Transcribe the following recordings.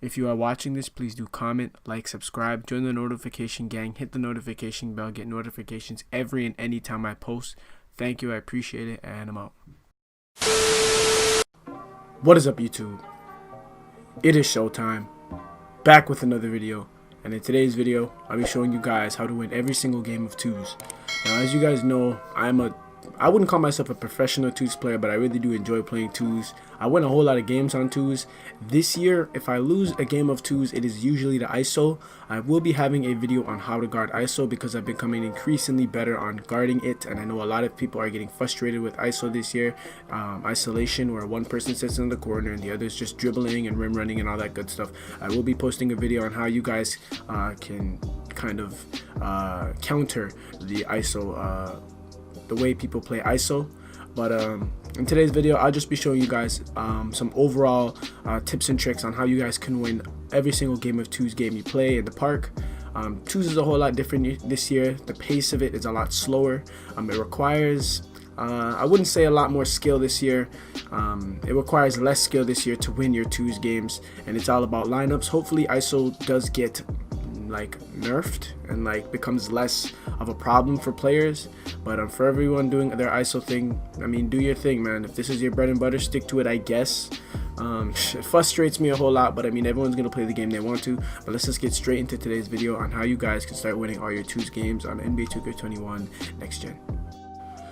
If you are watching this, please do comment, like, subscribe, join the notification gang, hit the notification bell, get notifications every and any time I post. Thank you, I appreciate it, and I'm out. What is up, YouTube? It is showtime. Back with another video, and in today's video, I'll be showing you guys how to win every single game of twos. Now, as you guys know, I wouldn't call myself a professional twos player, but I really do enjoy playing twos. I win a whole lot of games on twos. This year, if I lose a game of twos, it is usually the ISO. I will be having a video on how to guard ISO because I've becoming increasingly better on guarding it, and I know a lot of people are getting frustrated with ISO this year. Isolation, where one person sits in the corner and the other's just dribbling and rim running and all that good stuff. I will be posting a video on how you guys can kind of counter the ISO, the way people play ISO. But in today's video, I'll just be showing you guys some overall tips and tricks on how you guys can win every single game of twos game you play in the park. Twos is a whole lot different this year. The pace of it is a lot slower. It requires I wouldn't say a lot more skill this year. It requires less skill this year to win your twos games, and it's all about lineups. Hopefully ISO does get like nerfed and like becomes less of a problem for players, but for everyone doing their ISO thing, I mean, do your thing, man. If this is your bread and butter, stick to it, I guess. It frustrates me a whole lot, but I mean, everyone's gonna play the game they want to. But let's just get straight into today's video on how you guys can start winning all your twos games on NBA 2K21 next gen.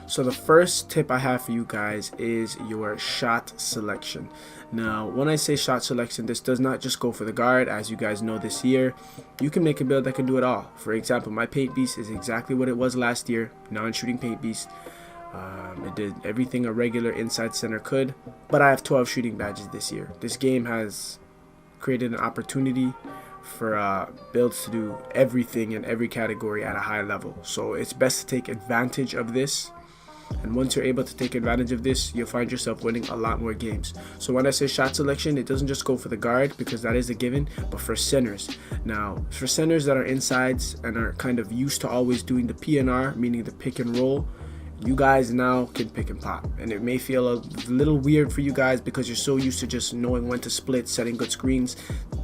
So the first tip I have for you guys is your shot selection. Now, when I say shot selection, this does not just go for the guard. As you guys know, this year, you can make a build that can do it all. For example, my paint beast is exactly what it was last year, non-shooting paint beast. It did everything a regular inside center could, but I have 12 shooting badges this year. This game has created an opportunity for builds to do everything in every category at a high level. So it's best to take advantage of this. And once you're able to take advantage of this, you'll find yourself winning a lot more games. So when I say shot selection, it doesn't just go for the guard, because that is a given, but for centers. Now, for centers that are insides and are kind of used to always doing the PNR, meaning the pick and roll, you guys now can pick and pop. And it may feel a little weird for you guys because you're so used to just knowing when to split, setting good screens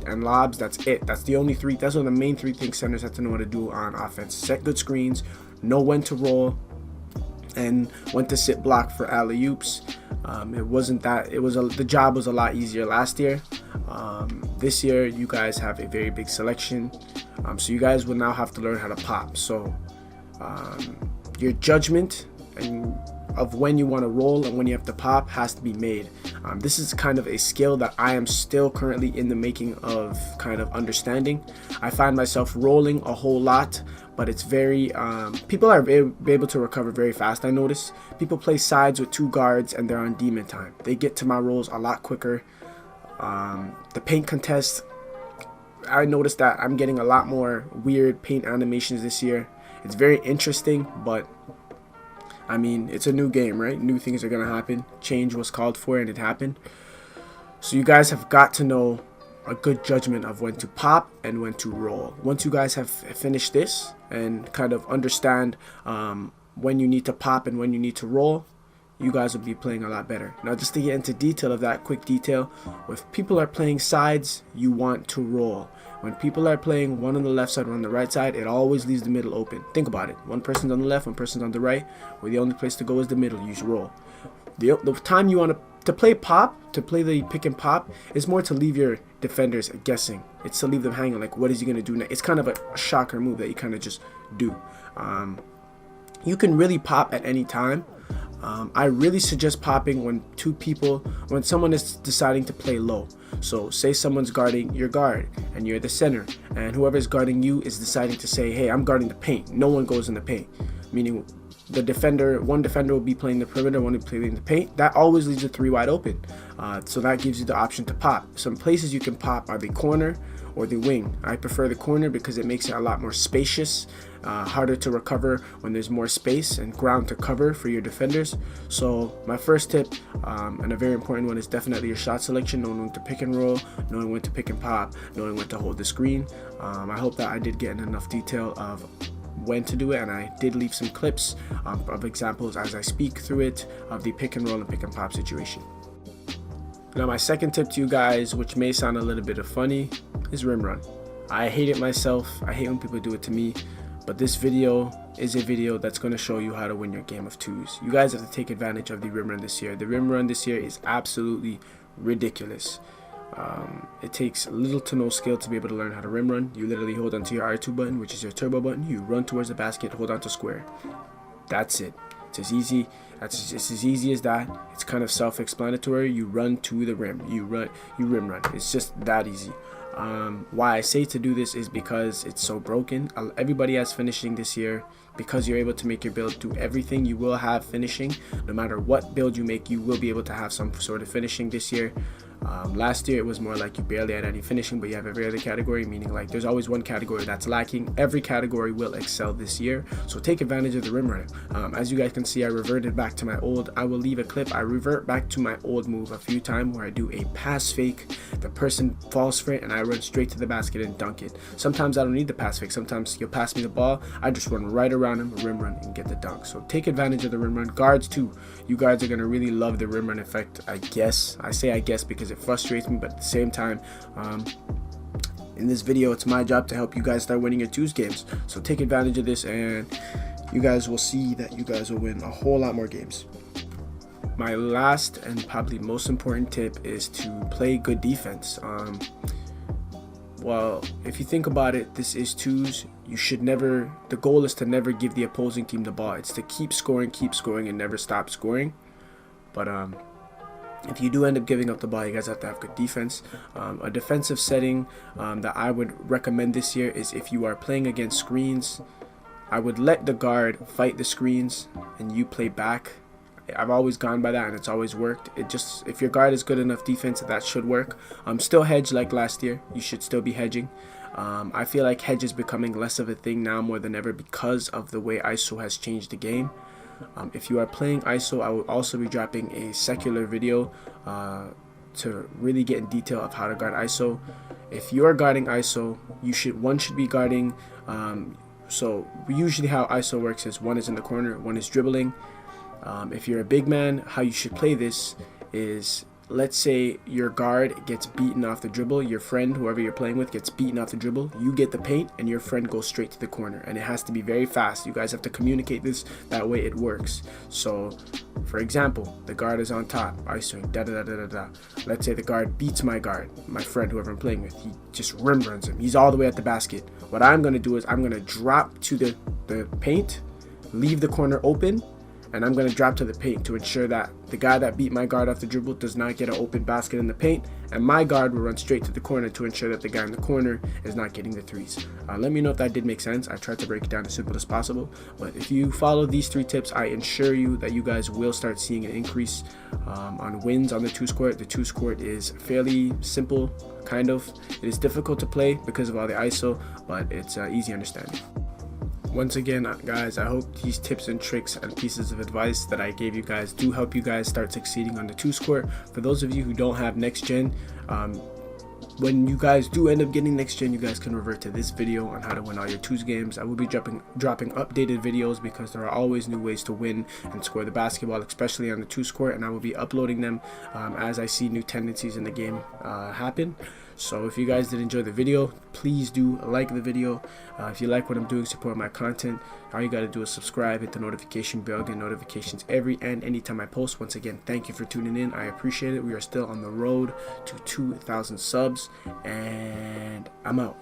and lobs. That's it. That's the only three. That's one of the main three things centers have to know how to do on offense. Set good screens, know when to roll, and went to sit block for alley-oops. The job was a lot easier last year. This year you guys have a very big selection, so you guys will now have to learn how to pop. So your judgment of when you want to roll and when you have to pop has to be made. This is kind of a skill that I am still currently in the making of kind of understanding. I find myself rolling a whole lot, but it's very people are able to recover very fast. I notice people play sides with two guards and they're on demon time. They get to my rolls a lot quicker. The paint contest, I noticed that I'm getting a lot more weird paint animations this year. It's very interesting, but I mean, it's a new game, right? New things are gonna happen. Change was called for and it happened. So you guys have got to know a good judgment of when to pop and when to roll. Once you guys have finished this and kind of understand when you need to pop and when you need to roll, you guys will be playing a lot better. Now, just to get into detail of that, quick detail, if people are playing sides, you want to roll. When people are playing one on the left side, one on the right side, it always leaves the middle open. Think about it. One person's on the left, one person's on the right, where the only place to go is the middle. You should roll. The time you want to play pop, to play the pick and pop, is more to leave your defenders guessing. It's to leave them hanging, like, what is he going to do next? It's kind of a shocker move that you kind of just do. You can really pop at any time. I really suggest popping when someone is deciding to play low. So say someone's guarding your guard and you're the center, and whoever's guarding you is deciding to say, hey, I'm guarding the paint. No one goes in the paint, meaning one defender will be playing the perimeter, one will be playing the paint. That always leaves the three wide open. So that gives you the option to pop. Some places you can pop are the corner or the wing. I prefer the corner because it makes it a lot more spacious, harder to recover when there's more space and ground to cover for your defenders. So my first tip, and a very important one, is definitely your shot selection, knowing when to pick and roll, knowing when to pick and pop, knowing when to hold the screen. I hope that I did get in enough detail of when to do it, and I did leave some clips of examples as I speak through it of the pick and roll and pick and pop situation. Now my second tip to you guys, which may sound a little bit funny, is rim run. I hate it myself. I hate when people do it to me. But this video is a video that's going to show you how to win your game of twos. You guys have to take advantage of the rim run this year. The rim run this year is absolutely ridiculous. It takes little to no skill to be able to learn how to rim run. You literally hold onto your R2 button, which is your turbo button. You run towards the basket, hold onto square. That's it. It's as easy. It's as easy as that. It's kind of self-explanatory. You run to the rim. You rim run. It's just that easy. Why I say to do this is because it's so broken. Everybody has finishing this year. Because you're able to make your build do everything, you will have finishing. No matter what build you make, you will be able to have some sort of finishing this year. Last year it was more like you barely had any finishing, but you have every other category, meaning like there's always one category that's lacking. Every category will excel this year, so take advantage of the rim runner. As you guys can see, I reverted back to my old, I will leave a clip, I revert back to my old move a few times where I do a pass fake, the person falls for it, and I run straight to the basket and dunk it. Sometimes I don't need the pass fake. Sometimes you'll pass me the ball, I just run right around him, rim run, and get the dunk. So take advantage of the rim run. Guards too, you guys are going to really love the rim run effect. I say I guess because it frustrates me, but at the same time, in this video it's my job to help you guys start winning your twos games. So take advantage of this and you guys will see that you guys will win a whole lot more games. My last and probably most important tip is to play good defense. Well, if you think about it, this is twos. You should never, the goal is to never give the opposing team the ball. It's to keep scoring and never stop scoring. But if you do end up giving up the ball, you guys have to have good defense. A defensive setting that I would recommend this year is if you are playing against screens, I would let the guard fight the screens and you play back. I've always gone by that and it's always worked. It just, if your guard is good enough defense, that should work. Still hedge like last year. You should still be hedging. I feel like hedge is becoming less of a thing now more than ever because of the way ISO has changed the game. If you are playing ISO, I will also be dropping a secular video to really get in detail of how to guard ISO. If you are guarding ISO, one should be guarding. So usually how ISO works is one is in the corner, one is dribbling. If you're a big man, how you should play this is, let's say your guard gets beaten off the dribble, your friend, whoever you're playing with, gets beaten off the dribble, you get the paint and your friend goes straight to the corner, and it has to be very fast. You guys have to communicate this, that way it works. So for example, the guard is on top, ISOing, da da da da da. Let's say the guard beats my guard, my friend, whoever I'm playing with, he just rim runs him, he's all the way at the basket. What I'm going to do is I'm going to drop to the paint, leave the corner open, and I'm going to drop to the paint to ensure that the guy that beat my guard off the dribble does not get an open basket in the paint, and my guard will run straight to the corner to ensure that the guy in the corner is not getting the threes. Let me know if that did make sense. I tried to break it down as simple as possible, but if you follow these 3 tips, I assure you that you guys will start seeing an increase on wins on the twos court. The twos court is fairly simple, kind of. It is difficult to play because of all the ISO, but it's easy understanding. Once again, guys, I hope these tips and tricks and pieces of advice that I gave you guys do help you guys start succeeding on the twos court. For those of you who don't have next gen, when you guys do end up getting next gen, you guys can revert to this video on how to win all your twos games. I will be dropping updated videos because there are always new ways to win and score the basketball, especially on the twos court, and I will be uploading them as I see new tendencies in the game happen. So if you guys did enjoy the video, please do like the video. If you like what I'm doing, support my content. All you got to do is subscribe, hit the notification bell, get notifications every and anytime I post. Once again, thank you for tuning in. I appreciate it. We are still on the road to 2,000 subs, and I'm out.